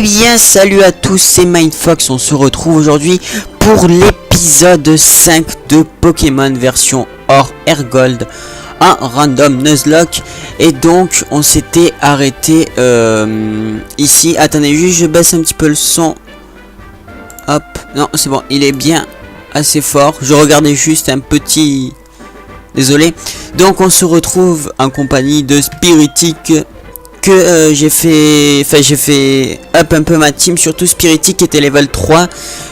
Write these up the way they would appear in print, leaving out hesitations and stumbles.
Eh bien, salut à tous, c'est Mindfox. On se retrouve aujourd'hui pour l'épisode 5 de Pokémon version Or Hergold, un random Nuzlocke. Et donc, on s'était arrêté ici. Attendez, juste je baisse un petit peu le son. Hop, non, c'est bon, il est bien assez fort. Je regardais juste un petit... Désolé. Donc, on se retrouve en compagnie de Spiritic. Que j'ai fait up un peu ma team, surtout Spiritic qui était level 3.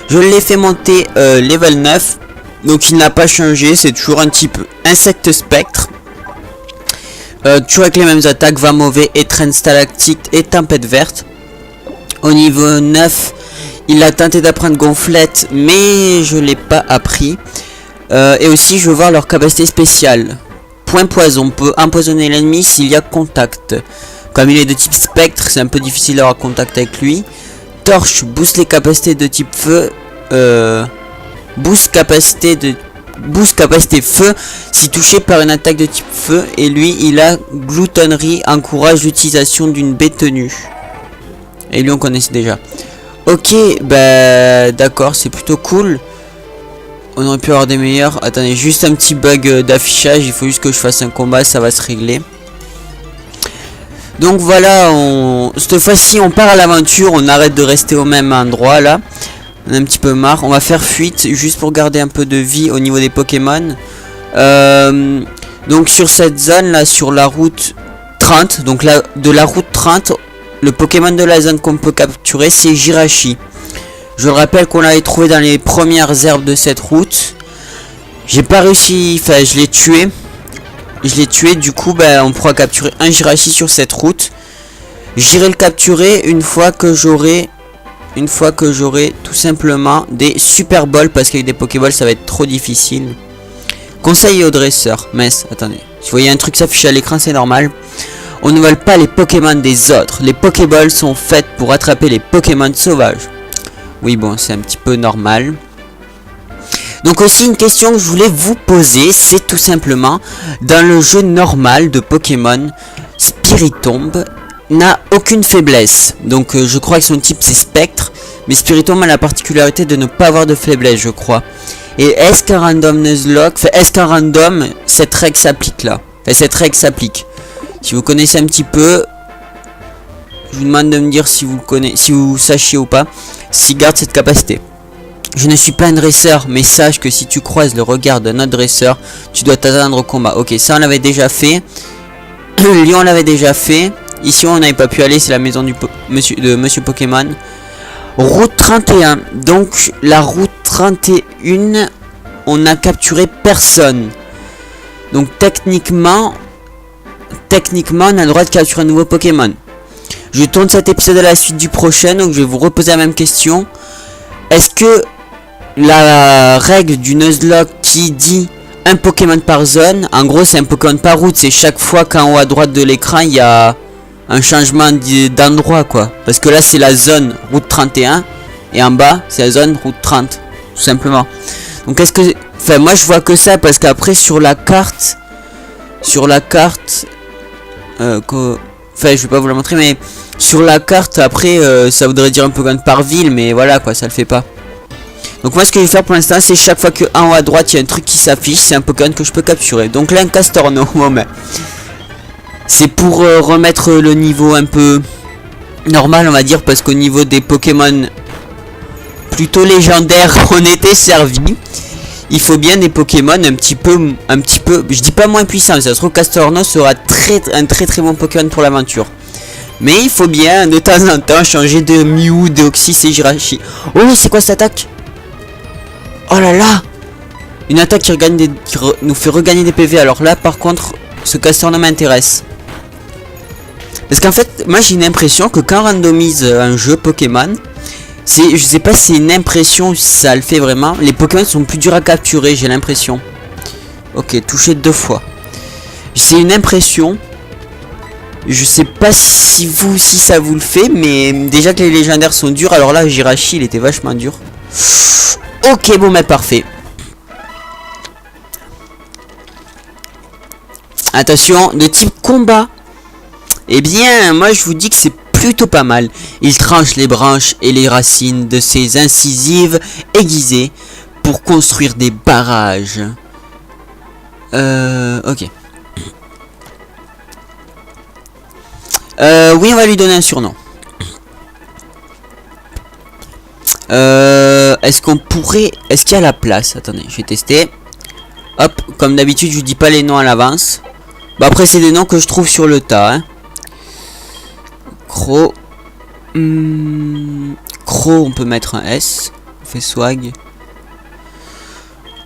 Je l'ai fait monter level 9. Donc il n'a pas changé, c'est toujours un type insecte spectre. Toujours avec les mêmes attaques, va mauvais, étreinte stalactite et tempête verte. Au niveau 9, il a tenté d'apprendre gonflette, mais je l'ai pas appris. Et aussi je veux voir leur capacité spéciale. Point poison, peut empoisonner l'ennemi s'il y a contact. Comme il est de type spectre, c'est un peu difficile d'avoir contact avec lui. Torche booste les capacités de type feu. Boost capacité feu si touché par une attaque de type feu. Et lui, il a gloutonnerie, encourage l'utilisation d'une baie tenue. Et lui, on connaissait déjà. Ok, bah d'accord, c'est plutôt cool. On aurait pu avoir des meilleurs. Attendez, juste un petit bug d'affichage. Il faut juste que je fasse un combat, ça va se régler. Donc voilà, cette fois-ci on part à l'aventure, on arrête de rester au même endroit là. On a un petit peu marre, on va faire fuite juste pour garder un peu de vie au niveau des Pokémon. Donc sur cette zone là, sur la route 30, donc là, de la route 30, le Pokémon de la zone qu'on peut capturer c'est Jirachi. Je le rappelle qu'on l'avait trouvé dans les premières herbes de cette route. J'ai pas réussi, enfin je l'ai tué. Du coup bah, on pourra capturer un Jirachi sur cette route. J'irai le capturer une fois que j'aurai tout simplement des Super Balls, parce qu'avec des Pokéballs ça va être trop difficile. Conseil au dresseur. Mais attendez, si vous voyez un truc s'afficher à l'écran, c'est normal. On ne vole pas les Pokémon des autres. Les Pokéballs sont faites pour attraper les Pokémon sauvages. Oui bon, c'est un petit peu normal. Donc aussi une question que je voulais vous poser, c'est tout simplement, dans le jeu normal de Pokémon, Spiritomb n'a aucune faiblesse. Donc je crois que son type c'est Spectre, mais Spiritomb a la particularité de ne pas avoir de faiblesse, je crois. Et est-ce qu'un random Nuzlocke, est-ce qu'un random, cette règle s'applique là? Enfin, cette règle s'applique. Si vous connaissez un petit peu, je vous demande de me dire si vous connaissez, si vous sachiez ou pas, s'il garde cette capacité. Je ne suis pas un dresseur, mais sache que si tu croises le regard d'un autre dresseur, tu dois t'attendre au combat. Ok, ça on l'avait déjà fait. Lyon on l'avait déjà fait. Ici on n'avait pas pu aller, c'est la maison de Monsieur Pokémon. Route 31. Donc la route 31, on n'a capturé personne. Donc techniquement, on a le droit de capturer un nouveau Pokémon. Je tourne cet épisode à la suite du prochain, donc je vais vous reposer la même question. Est-ce que la règle du Nuzlocke qui dit un Pokémon par zone, en gros c'est un Pokémon par route, c'est chaque fois qu'en haut à droite de l'écran il y a un changement d'endroit quoi. Parce que là c'est la zone route 31 et en bas c'est la zone route 30, tout simplement. Donc est-ce que... Enfin moi je vois que ça parce qu'après sur la carte... Enfin je vais pas vous la montrer mais... Sur la carte après ça voudrait dire un Pokémon par ville, mais voilà quoi, ça le fait pas. Donc moi ce que je vais faire pour l'instant c'est chaque fois que en haut à droite il y a un truc qui s'affiche, c'est un Pokémon que je peux capturer. Donc là un Castorno, c'est pour remettre le niveau un peu normal on va dire, parce qu'au niveau des Pokémon plutôt légendaires on était servi. Il faut bien des Pokémon un petit peu, je dis pas moins puissants, ça se trouve Castorno sera un très bon Pokémon pour l'aventure. Mais il faut bien de temps en temps changer de Mew, Deoxys et Jirachi. Oh c'est quoi cette attaque? Oh là là, une attaque qui nous fait regagner des PV. Alors là par contre ce Castorno m'intéresse. Parce qu'en fait moi j'ai une impression que quand on randomise un jeu Pokémon, je sais pas si c'est une impression, si ça le fait vraiment, les Pokémon sont plus durs à capturer, j'ai l'impression. Ok, touché 2 fois. C'est une impression. Je sais pas si ça vous le fait, mais déjà que les légendaires sont durs, alors là Jirachi il était vachement dur. Ok bon mais parfait. Attention, de type combat. Eh bien moi je vous dis que c'est plus plutôt pas mal. Il tranche les branches et les racines de ses incisives aiguisées pour construire des barrages. Ok. Oui, on va lui donner un surnom. Est-ce qu'on pourrait... Est-ce qu'il y a la place? Attendez, je vais tester. Hop, comme d'habitude, je dis pas les noms à l'avance. Bah après, c'est des noms que je trouve sur le tas. Hein. Croc. Croc, on peut mettre un S. On fait swag.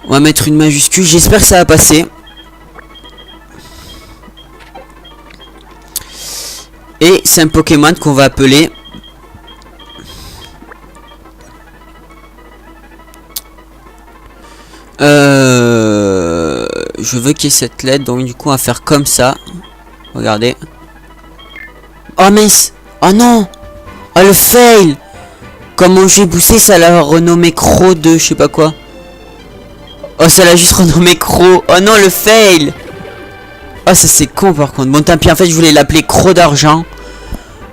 On va mettre une majuscule. J'espère que ça va passer. Et c'est un Pokémon qu'on va appeler... Je veux qu'il y ait cette lettre, donc du coup on va faire comme ça. Regardez. Oh mince. Oh non. Oh le fail. Comment j'ai boosté, ça l'a renommé Croc 2, je sais pas quoi. Oh ça l'a juste renommé Croc. Oh non le fail. Oh ça c'est con par contre. Bon tant pis, en fait je voulais l'appeler Croc d'argent.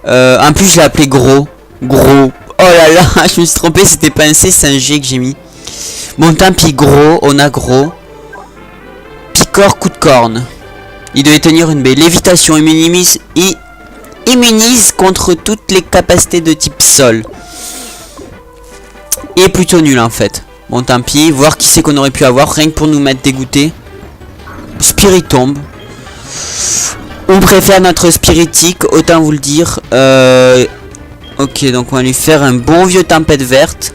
En plus je l'ai appelé Gros. Gros. Oh là là, je me suis trompé, c'était pas un C, c'est un G que j'ai mis. Bon tant pis, Gros, on a Gros. Picor, coup de corne. Il devait tenir une baie. Lévitation, immunise contre toutes les capacités de type sol. Il est plutôt nul en fait. Bon tant pis, voir qui c'est qu'on aurait pu avoir, rien que pour nous mettre dégoûtés. Spiritomb. On préfère notre spiritique, autant vous le dire. Ok, donc on va lui faire un bon vieux tempête verte.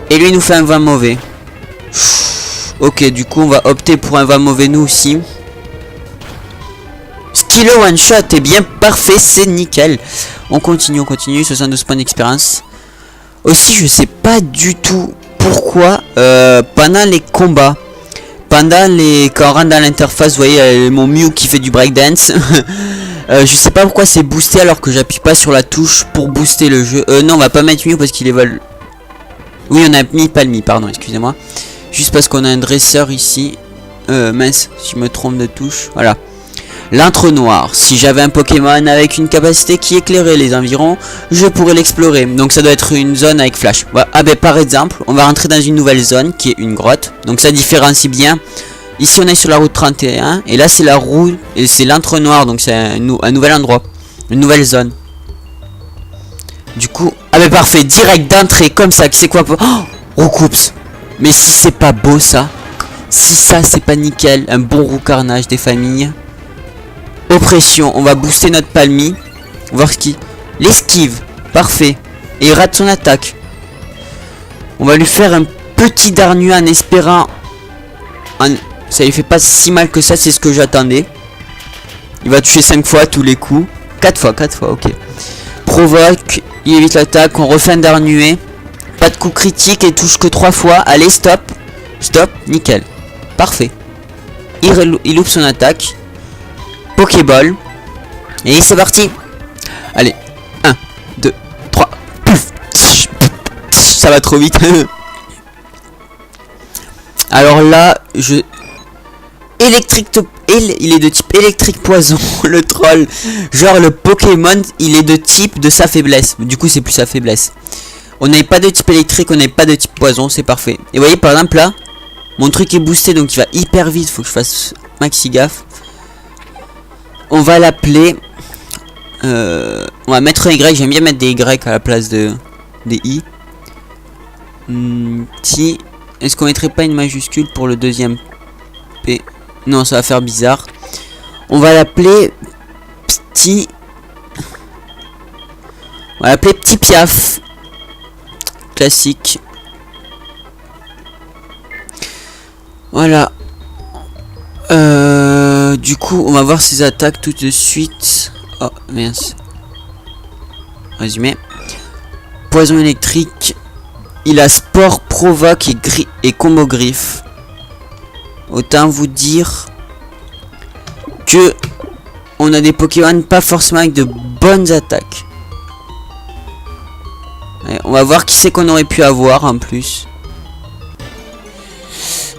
Et lui il nous fait un vin mauvais. Ok, du coup on va opter pour un vin mauvais nous aussi. Skillo one shot est bien parfait, c'est nickel. On continue, 72 points d'expérience. Aussi je sais pas du tout pourquoi pendant les combats, quand on rentre dans l'interface, vous voyez mon Mew qui fait du breakdance. Je sais pas pourquoi c'est boosté alors que j'appuie pas sur la touche pour booster le jeu. Non, on va pas mettre Mew parce qu'il est vol. Oui, on a mis Palmy, pardon, excusez-moi. Juste parce qu'on a un dresseur ici. Mince, si je me trompe de touche. Voilà. L'entre-noir. Si j'avais un Pokémon avec une capacité qui éclairait les environs, je pourrais l'explorer. Donc ça doit être une zone avec flash. Voilà. Ah ben par exemple, on va rentrer dans une nouvelle zone qui est une grotte. Donc ça différencie bien. Ici on est sur la route 31. Et là c'est la route. Et c'est l'entre-noir. Donc c'est un nouvel endroit. Une nouvelle zone. Du coup... Ah ben parfait. Direct d'entrée comme ça. C'est quoi? Oh, Roucoups. Mais si c'est pas beau ça. Si ça c'est pas nickel. Un bon roucarnage des familles. Oppression, on va booster notre Palmy. Voir ce qui... L'esquive, parfait. Et il rate son attaque. On va lui faire un petit Darnu en espérant... Ça lui fait pas si mal que ça, c'est ce que j'attendais. Il va toucher 5 fois à tous les coups. 4 fois, ok. Provoque, il évite l'attaque, on refait un Darnué. Pas de coup critique et touche que 3 fois. Allez, stop. Stop, nickel. Parfait. Il loupe son attaque. Pokéball. Et c'est parti. Allez. 1, 2, 3. Ça va trop vite. Alors là, électrique. Il est de type électrique poison. Le troll. Genre le Pokémon, il est de type de sa faiblesse. Du coup, c'est plus sa faiblesse. On n'est pas de type électrique, on n'est pas de type poison. C'est parfait. Et vous voyez, par exemple là, mon truc est boosté. Donc il va hyper vite. Faut que je fasse maxi gaffe. On va l'appeler... on va mettre un Y. J'aime bien mettre des Y à la place des I. T. Est-ce qu'on mettrait pas une majuscule pour le deuxième P? Non, ça va faire bizarre. On va l'appeler... Petit... On va l'appeler Petit Piaf. Classique. Voilà. Du coup, on va voir ses attaques tout de suite. Oh, mince. Résumé. Poison électrique. Il a sport, provoque et combo griffe. Autant vous dire que on a des Pokémon pas forcément avec de bonnes attaques. Allez, on va voir qui c'est qu'on aurait pu avoir en plus.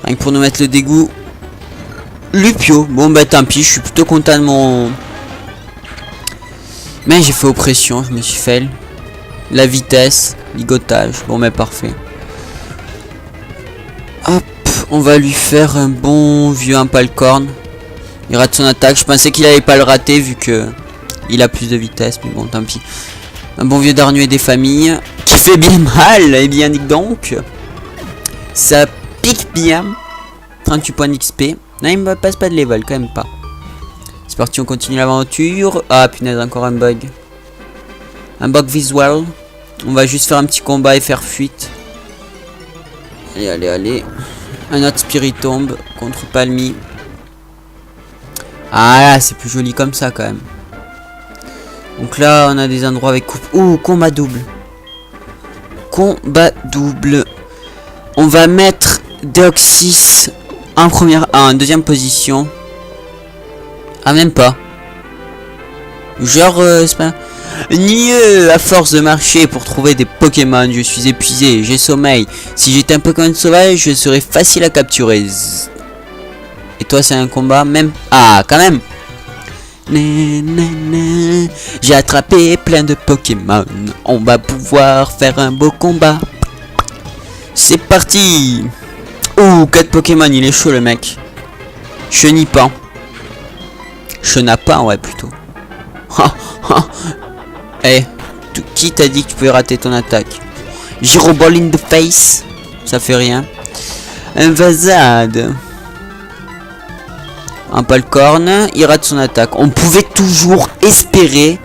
Rien que pour nous mettre le dégoût. Lupio, bon bah tant pis, je suis plutôt content de Mais j'ai fait oppression, je me suis fait. La vitesse, ligotage. Bon mais parfait. Hop, on va lui faire un bon vieux impalcorn. Il rate son attaque. Je pensais qu'il allait pas le rater vu que il a plus de vitesse, mais bon tant pis. Un bon vieux Darnuet des familles qui fait bien mal, eh bien dis donc. Ça pique bien. 38 points d'XP. Non, il me passe pas de level, quand même pas. C'est parti, on continue l'aventure. Ah punaise, encore un bug. Un bug visual. On va juste faire un petit combat et faire fuite. Allez, allez, allez. Un autre spirit tombe contre Palmy. Ah là, c'est plus joli comme ça quand même. Donc là, on a des endroits avec coupe. Ouh, combat double. Combat double. On va mettre Deoxys en deuxième position. Ah, même pas. Genre, c'est pas... Nieu, à force de marcher pour trouver des Pokémon, je suis épuisé, j'ai sommeil. Si j'étais un Pokémon sauvage, je serais facile à capturer. Et toi, c'est un combat même... Ah, quand même. J'ai attrapé plein de Pokémon. On va pouvoir faire un beau combat. C'est parti. Ouh, 4 Pokémon, il est chaud le mec. Chenipan. Chenapan, ouais, plutôt. Eh, qui t'a dit que tu pouvais rater ton attaque? Gyroball in the face. Ça fait rien. Un Vazade. Un Palcorn. Il rate son attaque. On pouvait toujours espérer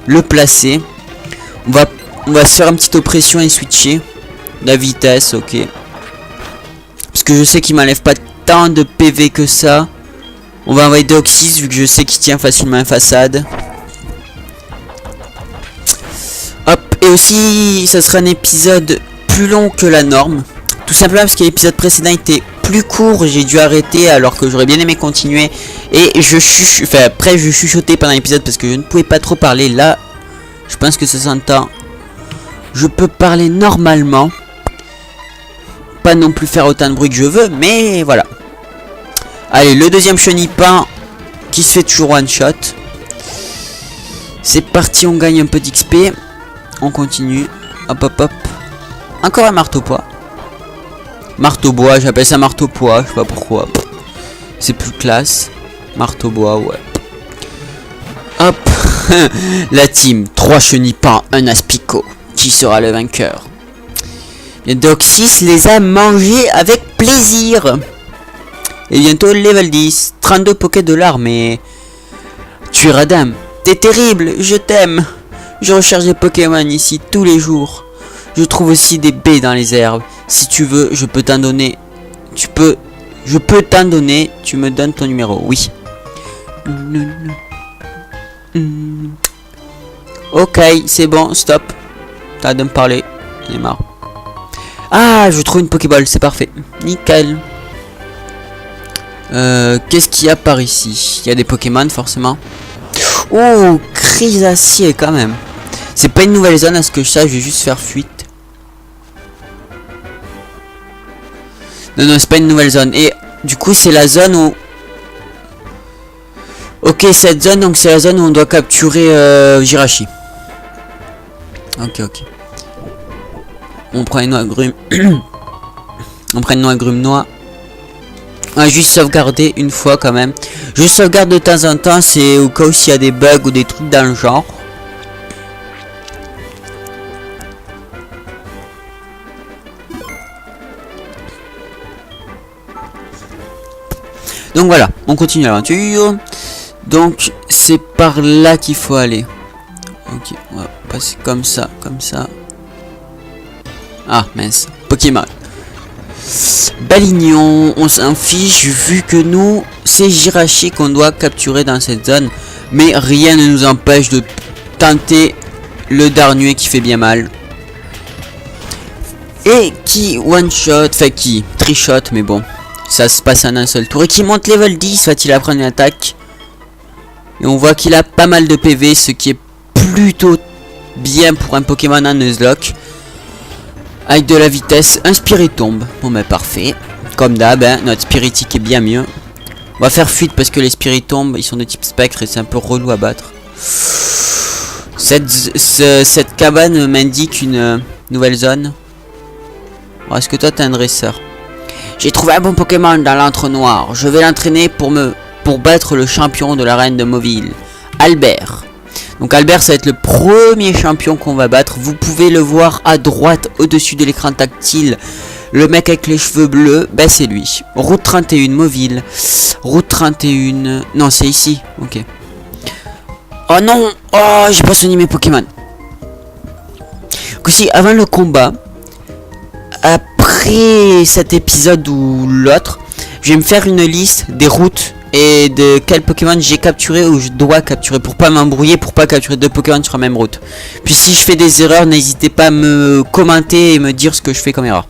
le placer. On va se faire une petite oppression et switcher. La vitesse, ok. Parce que je sais qu'il m'enlève pas tant de PV que ça. On va envoyer Deoxys vu que je sais qu'il tient facilement une façade. Hop, et aussi ça sera un épisode plus long que la norme. Tout simplement parce que l'épisode précédent était plus court, j'ai dû arrêter alors que j'aurais bien aimé continuer. Et je chuchotais pendant l'épisode parce que je ne pouvais pas trop parler. Là, je pense que ça s'entend. Je peux parler normalement. Pas non plus faire autant de bruit que je veux, mais voilà. Allez, le deuxième Chenipan qui se fait toujours one shot. C'est parti, on gagne un peu d'XP. On continue. Hop hop hop. Encore un marteau-poids. Marteau-bois, j'appelle ça marteau-poids, je sais pas pourquoi. C'est plus classe. Marteau-bois, ouais. Hop. La team, 3 Chenipans, un Aspico. Qui sera le vainqueur? Et Deoxys les a mangés avec plaisir. Et bientôt level 10. 32 $, mais... Tu es radin. T'es terrible, je t'aime. Je recherche des Pokémon ici tous les jours. Je trouve aussi des baies dans les herbes. Si tu veux, je peux t'en donner. Je peux t'en donner. Tu me donnes ton numéro. Oui. Ok, c'est bon, stop. T'as de me parler. Il est marre. Ah, je trouve une Pokéball, c'est parfait. Nickel. Qu'est-ce qu'il y a par ici? Il y a des Pokémon, forcément. Oh, Chrysacier, quand même. C'est pas une nouvelle zone, à ce que je sache, je vais juste faire fuite. Non, non, c'est pas une nouvelle zone. Et du coup, c'est la zone où... Ok, cette zone, donc c'est la zone où on doit capturer Jirachi. Ok, ok. On prend une noix agrume. On prend une noix agrume noix. On va juste sauvegarder une fois quand même. Je sauvegarde de temps en temps, c'est au cas où s'il y a des bugs ou des trucs dans le genre. Donc voilà, on continue l'aventure. Donc c'est par là qu'il faut aller. Ok, on va passer comme ça, comme ça. Ah mince, Pokémon. Balignon, on s'en fiche vu que nous, c'est Jirachi qu'on doit capturer dans cette zone. Mais rien ne nous empêche de tenter le Darnuet qui fait bien mal. Et qui one shot, enfin qui trichot, mais bon. Ça se passe en un seul tour. Et qui monte level 10, va-t-il apprendre une attaque. Et on voit qu'il a pas mal de PV, ce qui est plutôt bien pour un Pokémon en Nuzlocke. Avec de la vitesse, un Spirit tombe. Bon bah parfait. Comme d'hab, hein, notre Spiritique est bien mieux. On va faire fuite parce que les Spirit tombes, ils sont de type spectre et c'est un peu relou à battre. Cette cabane m'indique une nouvelle zone. Bon, est-ce que toi t'es un dresseur? J'ai trouvé un bon Pokémon dans l'entre-noir. Je vais l'entraîner pour battre le champion de l'arène de Mauville, Albert. Donc Albert, ça va être le premier champion qu'on va battre. Vous pouvez le voir à droite au-dessus de l'écran tactile. Le mec avec les cheveux bleus, ben c'est lui. Route 31, Mauville. Route 31... Non, c'est ici. Ok. Oh non! Oh, j'ai pas soigné mes Pokémon. Aussi, avant le combat, après cet épisode ou l'autre, je vais me faire une liste des routes et de quel Pokémon j'ai capturé ou je dois capturer pour pas m'embrouiller, pour pas capturer deux Pokémon sur la même route. Puis si je fais des erreurs, n'hésitez pas à me commenter et me dire ce que je fais comme erreur.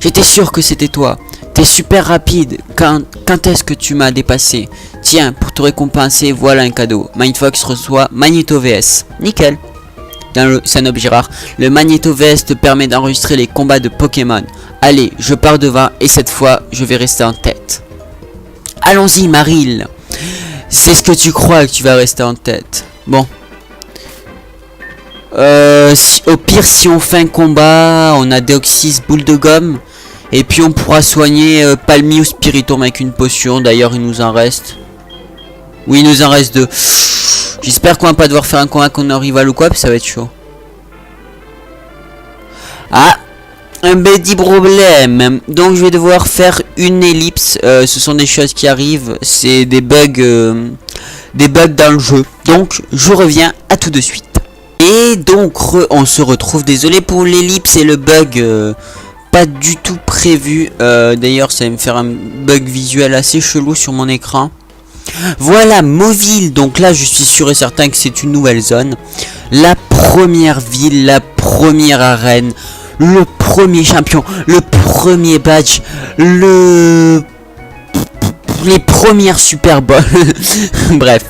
J'étais sûr que c'était toi. T'es super rapide. Quand est-ce que tu m'as dépassé? Tiens, pour te récompenser, voilà un cadeau. Mindfox reçoit Magneto VS. Nickel. C'est un objet rare. Le Magneto VS te permet d'enregistrer les combats de Pokémon. Allez, je pars devant et cette fois, je vais rester en tête. Allons-y, Maril. C'est ce que tu crois que tu vas rester en tête. Bon. Au pire, si on fait un combat, on a Deoxys, boule de gomme. Et puis on pourra soigner Palmy ou Spiritomb avec une potion. D'ailleurs, il nous en reste. Oui, il nous en reste 2. J'espère qu'on va pas devoir faire un combat contre un rival ou quoi, puis ça va être chaud. Ah, un petit problème. Donc je vais devoir faire une ellipse. Ce sont des choses qui arrivent. C'est des bugs dans le jeu. Donc je reviens à tout de suite. Et donc on se retrouve. Désolé pour l'ellipse et le bug. Pas du tout prévu. D'ailleurs, ça va me faire un bug visuel assez chelou sur mon écran. Voilà, Mauville. Donc là, je suis sûr et certain que c'est une nouvelle zone. La première ville, la première arène, le premier champion, le premier badge, les premières Super Bowl. Bref.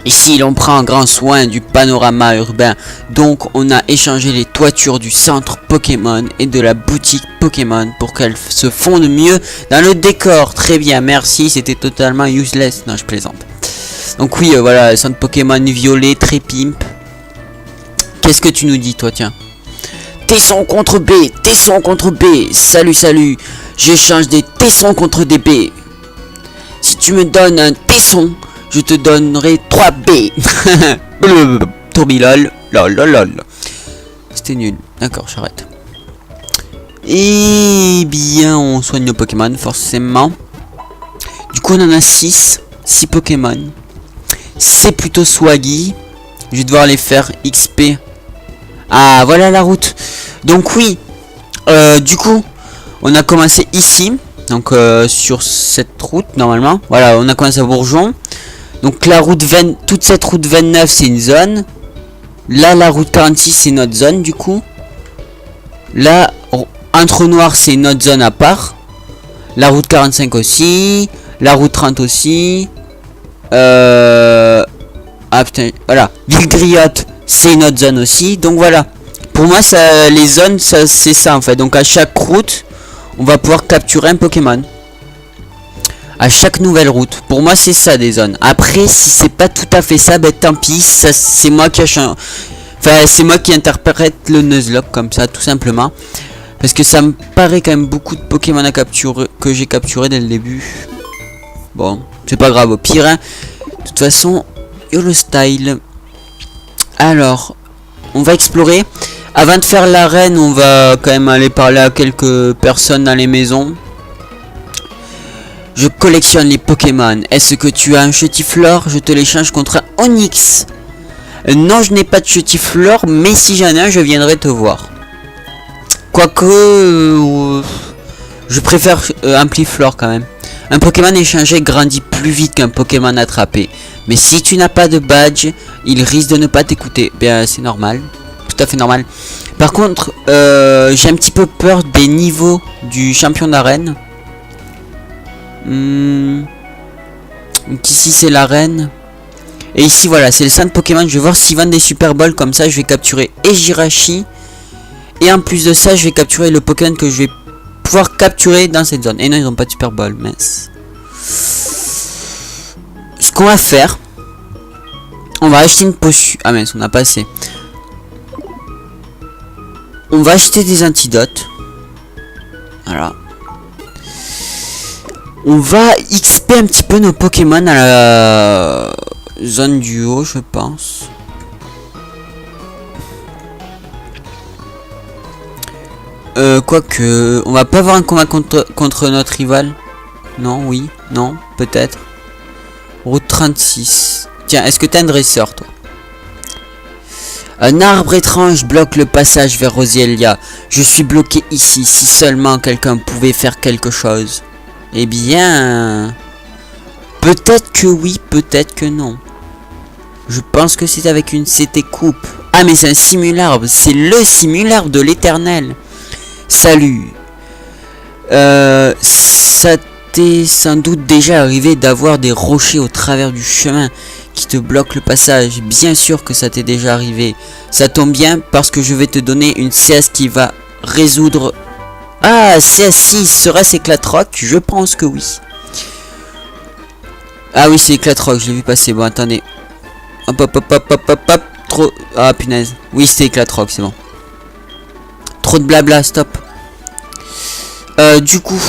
Ici, l'on prend grand soin du panorama urbain, donc on a échangé les toitures du centre Pokémon et de la boutique Pokémon pour qu'elles se fondent mieux dans le décor. Très bien, merci, c'était totalement useless. Non, je plaisante. Donc oui, voilà, le centre Pokémon violet, très pimp. Qu'est-ce que tu nous dis, toi, tiens? Tesson contre B, Tesson contre B, salut, salut. J'échange des Tessons contre des B. Si tu me donnes un Tesson, je te donnerai 3 B. Tourbilol. Lol. C'était nul. D'accord, j'arrête. Et bien, on soigne nos Pokémon, forcément. Du coup, on en a 6. 6 Pokémon. C'est plutôt swaggy. Je vais devoir les faire XP. Ah, voilà la route. Donc oui. Du coup, on a commencé ici. Donc sur cette route, normalement. Voilà, on a commencé à Bourgeon. Donc la route 20, toute cette route 29 c'est une zone. Là la route 46 c'est notre zone du coup. Là entre noir c'est une autre zone à part. La route 45 aussi. La route 30 aussi. Ah putain, voilà. Ville Griotte c'est une autre zone aussi. Donc voilà. Pour moi ça, les zones ça, c'est ça en fait. Donc à chaque route on va pouvoir capturer un Pokémon. À chaque nouvelle route. Pour moi c'est ça des zones. Après si c'est pas tout à fait ça, ben tant pis. Ça c'est moi qui c'est moi qui interprète le Nuzlocke comme ça tout simplement. Parce que ça me paraît quand même beaucoup de Pokémon à capturer que j'ai capturé dès le début. Bon, c'est pas grave au pire hein. De toute façon, YOLO style. Alors, on va explorer. Avant de faire l'arène, on va quand même aller parler à quelques personnes dans les maisons. Je collectionne les Pokémon. Est-ce que tu as un Chetiflore? Je te l'échange contre un Onix. Non, je n'ai pas de Chetiflore, mais si j'en ai un, je viendrai te voir. Quoique... je préfère Ampliflore quand même. Un Pokémon échangé grandit plus vite qu'un Pokémon attrapé. Mais si tu n'as pas de badge, il risque de ne pas t'écouter. Bien, c'est normal. Tout à fait normal. Par contre, j'ai un petit peu peur des niveaux du champion d'arène. Donc ici c'est l'arène. Et ici voilà c'est le centre Pokémon. Je vais voir s'ils vendent des Super Balls. Comme ça je vais capturer et Jirachi. Et en plus de ça je vais capturer le Pokémon que je vais pouvoir capturer dans cette zone. Et non ils n'ont pas de Super Ball. Mince. Ce qu'on va faire, On va acheter une potion. Ah mince, on a pas assez. On va acheter des antidotes. Voilà. On va XP un petit peu nos Pokémon à la zone du haut, je pense. Quoique, on va pas avoir un combat contre notre rival. Non, oui, non, peut-être. Route 36. Tiens, est-ce que t'as un dresseur, toi? Un arbre étrange bloque le passage vers Roselia. Je suis bloqué ici. Si seulement quelqu'un pouvait faire quelque chose. Eh bien... peut-être que oui, peut-être que non. Je pense que c'est avec une CT coupe. Ah, mais c'est un simularbre. C'est le simularbre de l'éternel. Salut. Ça t'est sans doute déjà arrivé d'avoir des rochers au travers du chemin qui te bloquent le passage. Bien sûr que ça t'est déjà arrivé. Ça tombe bien parce que je vais te donner une CS qui va résoudre... Ah, CS6, serait-ce Éclatroc? Je pense que oui. Ah oui, c'est Éclatroc, je l'ai vu passer. Bon, attendez. Hop, hop, hop, hop, hop, hop, hop. Trop... Ah, punaise. Oui, c'était Éclatroc, c'est bon. Trop de blabla, stop. Du coup.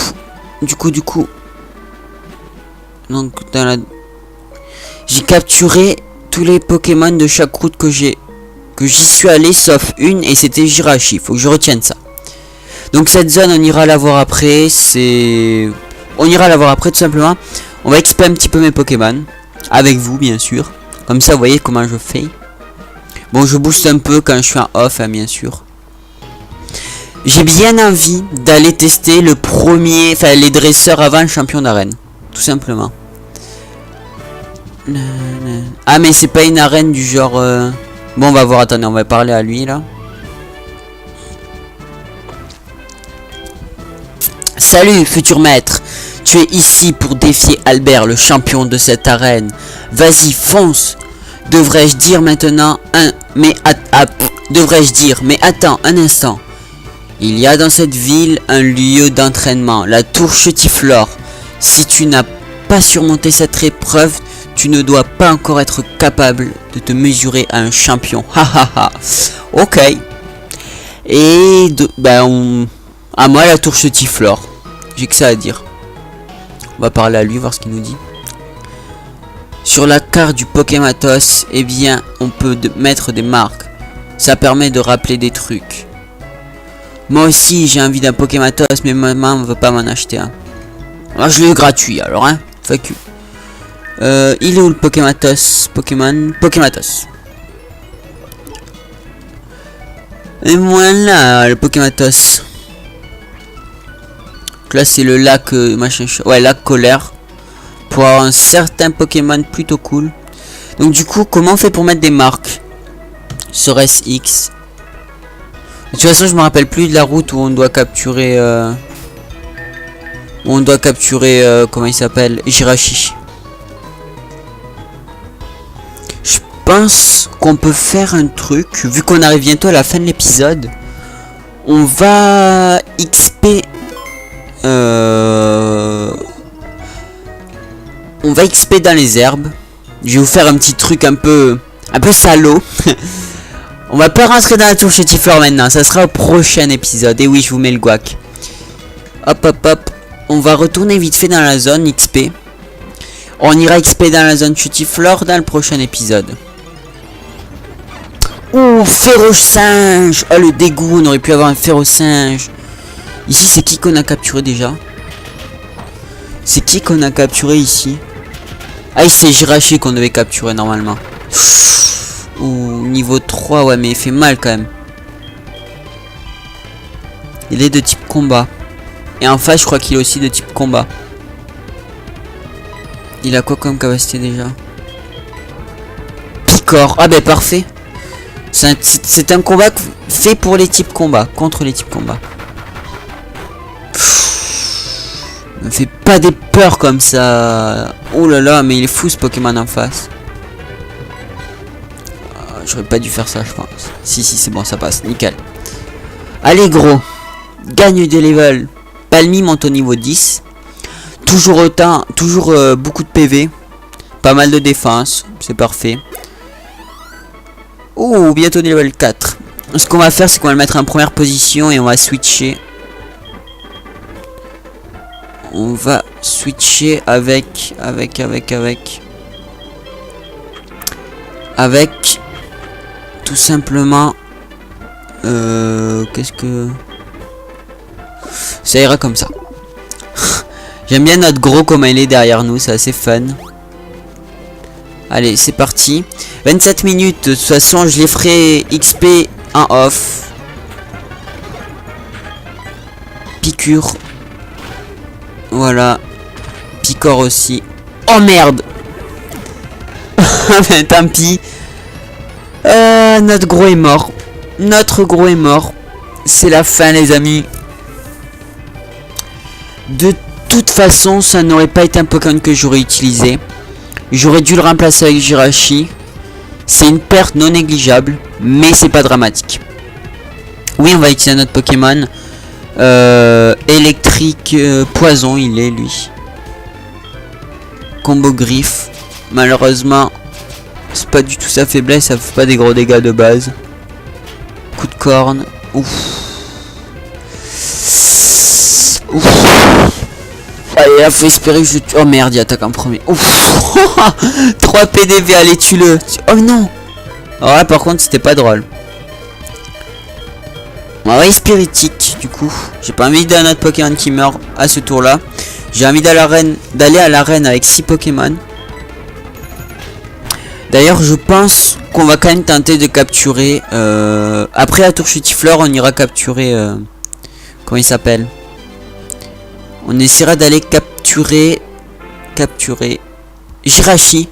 Donc, dans la... J'ai capturé tous les Pokémon de chaque route que j'y suis allé, sauf une, et c'était Jirachi. Faut que je retienne ça. Donc cette zone, on ira la voir après. On ira la voir après, tout simplement. On va XP un petit peu mes Pokémon. Avec vous, bien sûr. Comme ça, vous voyez comment je fais. Bon, je booste un peu quand je suis en off, hein, bien sûr. J'ai bien envie d'aller tester le premier... Enfin, les dresseurs avant le champion d'arène. Tout simplement. Ah, mais c'est pas une arène du genre... Bon, on va voir, attendez, on va parler à lui, là. Salut, futur maître. Tu es ici pour défier Albert, le champion de cette arène. Vas-y, fonce. Devrais-je dire maintenant devrais-je dire, mais attends un instant. Il y a dans cette ville un lieu d'entraînement, la tour Chetiflore. Si tu n'as pas surmonté cette épreuve, tu ne dois pas encore être capable de te mesurer à un champion. Hahaha. Ok. Et à moi la tour Chetiflore. J'ai que ça à dire. On va parler à lui, voir ce qu'il nous dit. Sur la carte du Pokématos, eh bien, on peut mettre des marques. Ça permet de rappeler des trucs. Moi aussi, j'ai envie d'un Pokématos, mais maman ne veut pas m'en acheter un. Alors, je l'ai eu gratuit, alors, hein. Fuck you. Il est où le Pokématos? Pokématos. Et voilà, le Pokématos. Donc là, c'est le lac, machin... Ouais, lac colère. Pour avoir un certain Pokémon plutôt cool. Donc du coup, comment on fait pour mettre des marques? Serait-ce X? De toute façon, je me rappelle plus de la route où on doit capturer... comment il s'appelle? Jirachi. Je pense qu'on peut faire un truc. Vu qu'on arrive bientôt à la fin de l'épisode. On va XP... On va XP dans les herbes. Je vais vous faire un petit truc un peu salaud. On va pas rentrer dans la tour Chetiflore maintenant. Ça sera au prochain épisode. Et oui, je vous mets le guac. Hop, hop, hop. On va retourner vite fait dans la zone XP. On ira XP dans la zone Chetiflore dans le prochain épisode. Ouh, Férosinge. Oh, le dégoût. On aurait pu avoir un Férosinge. Ici, c'est qui qu'on a capturé déjà? C'est qui qu'on a capturé ici? Ah, c'est Jirachi qu'on devait capturer normalement. Ouh, niveau 3, ouais, mais il fait mal quand même. Il est de type combat. Et en face, je crois qu'il est aussi de type combat. Il a quoi comme capacité déjà? Picor. Ah, ben parfait. C'est un combat fait pour les types combat. Contre les types combat. Me fait pas des peurs comme ça. Oh là là, mais il est fou ce Pokémon en face. J'aurais pas dû faire ça, je pense. Si, c'est bon, ça passe. Nickel. Allez, gros. Gagne des levels. Palmy monte au niveau 10. Toujours beaucoup de PV. Pas mal de défense. C'est parfait. Ouh, bientôt des level 4. Ce qu'on va faire, c'est qu'on va le mettre en première position et on va switcher. On va switcher avec tout simplement qu'est-ce que ça ira comme ça. J'aime bien notre gros comme il est derrière nous, c'est assez fun. Allez, c'est parti. 27 minutes, de toute façon je les ferai XP en off. Piqûre. Voilà. Picor aussi. Oh merde. Mais tant pis. Notre gros est mort. Notre gros est mort. C'est la fin les amis. De toute façon, ça n'aurait pas été un Pokémon que j'aurais utilisé. J'aurais dû le remplacer avec Jirachi. C'est une perte non négligeable, mais c'est pas dramatique. Oui, on va utiliser notre Pokémon. Électrique, poison, il est lui. Combo griffe. Malheureusement, c'est pas du tout sa faiblesse, ça fait pas des gros dégâts de base. Coup de corne. Ouf. Ouf. Allez, là, faut espérer que je tue. Oh merde, il attaque en premier. Ouf. 3 PDV, allez, tue-le. Oh non. Alors là, par contre, c'était pas drôle. On va spiritique, du coup. J'ai pas envie d'un autre Pokémon qui meurt à ce tour-là. J'ai envie d'aller à l'arène avec 6 Pokémon. D'ailleurs, je pense qu'on va quand même tenter de capturer. Après la tour Chutifleur, on ira capturer. Comment il s'appelle? On essaiera d'aller capturer Jirachi.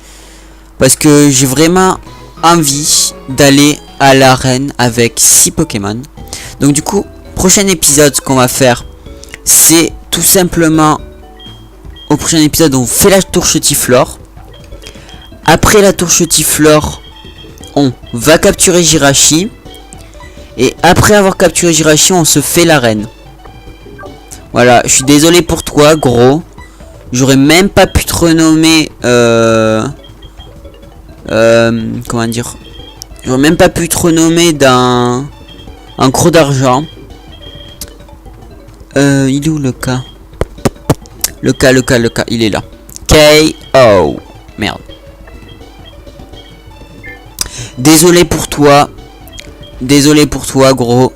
Parce que j'ai vraiment envie d'aller à l'arène avec 6 Pokémon. Donc du coup, prochain épisode, ce qu'on va faire, c'est tout simplement... Au prochain épisode, on fait la tour Chutifleur. Après la tour Chutifleur, on va capturer Jirachi. Et après avoir capturé Jirachi, on se fait l'arène. Voilà, je suis désolé pour toi, gros. J'aurais même pas pu te renommer... comment dire? J'aurais même pas pu te renommer d'un... Un croc d'argent. Il est où le cas? Le cas, il est là. KO. Merde. Désolé pour toi. Désolé pour toi, gros.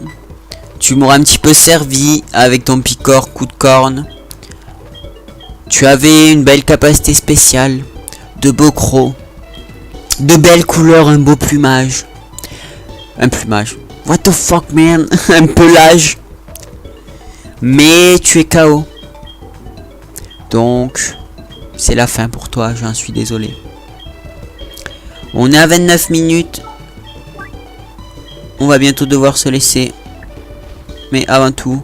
Tu m'auras un petit peu servi avec ton Picor coup de corne. Tu avais une belle capacité spéciale. De beaux crocs. De belles couleurs, un beau plumage. Un plumage. What the fuck, man? Un pelage. Mais tu es KO. Donc, c'est la fin pour toi, j'en suis désolé. On est à 29 minutes. On va bientôt devoir se laisser. Mais avant tout,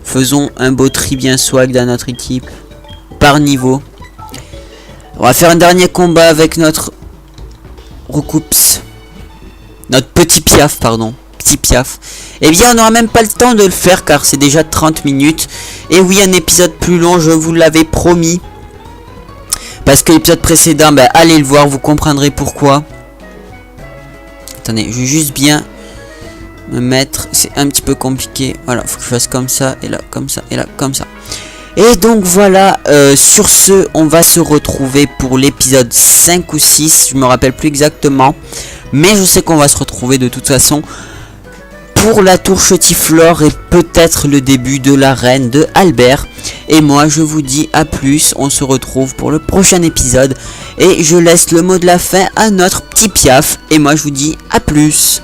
faisons un beau tri bien swag dans notre équipe. Par niveau. On va faire un dernier combat avec notre Recoups. Notre petit Piaf, pardon. Petit Piaf. Eh bien, on n'aura même pas le temps de le faire car c'est déjà 30 minutes. Et oui, un épisode plus long, je vous l'avais promis. Parce que l'épisode précédent, ben, allez le voir, vous comprendrez pourquoi. Attendez, je vais juste bien me mettre. C'est un petit peu compliqué. Voilà, faut que je fasse comme ça, et là, comme ça, et là, comme ça. Et donc voilà, sur ce, on va se retrouver pour l'épisode 5 ou 6. Je me rappelle plus exactement. Mais je sais qu'on va se retrouver de toute façon pour la tour Chutifleur et peut-être le début de l'arène de Albert. Et moi je vous dis à plus, on se retrouve pour le prochain épisode. Et je laisse le mot de la fin à notre petit Piaf. Et moi je vous dis à plus.